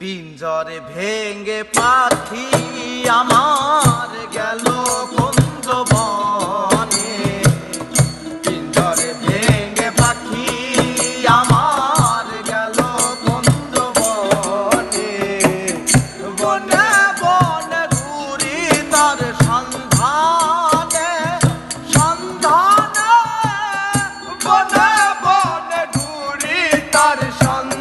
পিঞ্জরে ভেঙে পাখি আমার গেল কুঞ্জবনে, পিঞ্জরে ভেঙে পাখি আমার গেল কুঞ্জবনে, বনে বনে ঘুরি তার সন্ধানে, সন্ধানে বনে বনে ঘুরি তার সন্ধানে।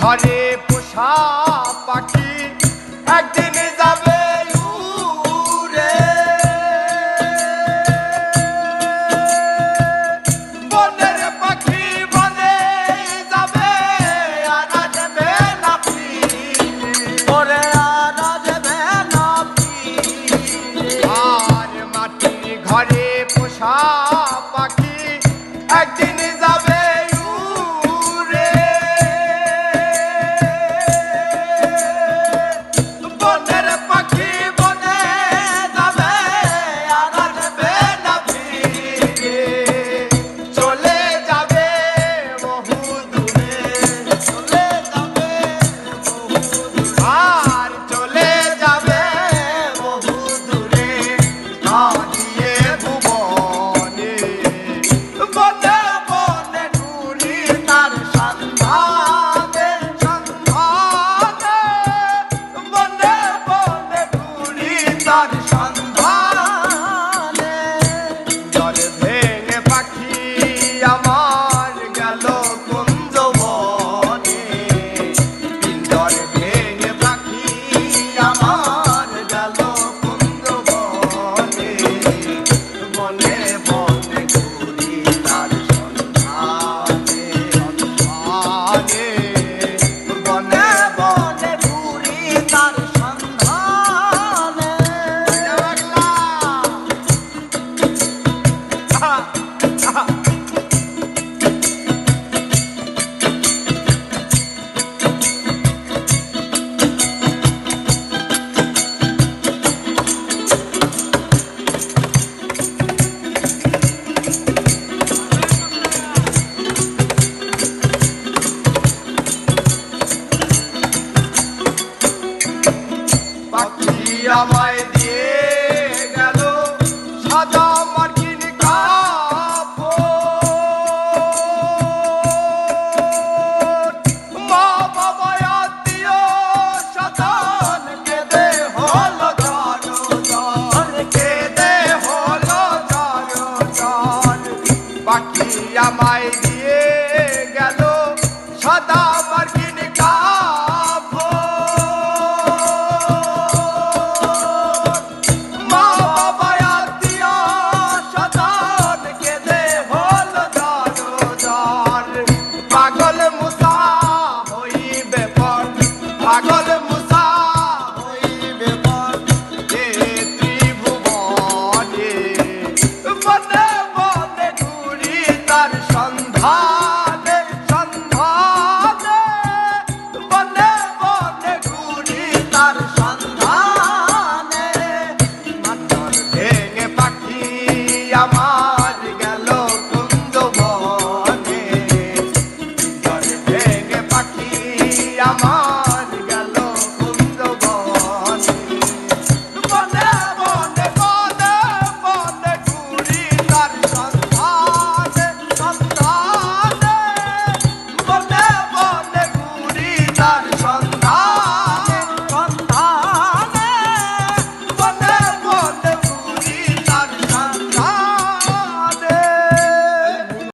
ঘরে পোষা পাখি একদিন যাবে উড়ে, বনের পাখি বনে যাবে আর আসবে না ফিরে, ওরে আর আসবে না ফিরে। আর মাটির ঘরে পোষা পাখি একদিন যাবে আমায়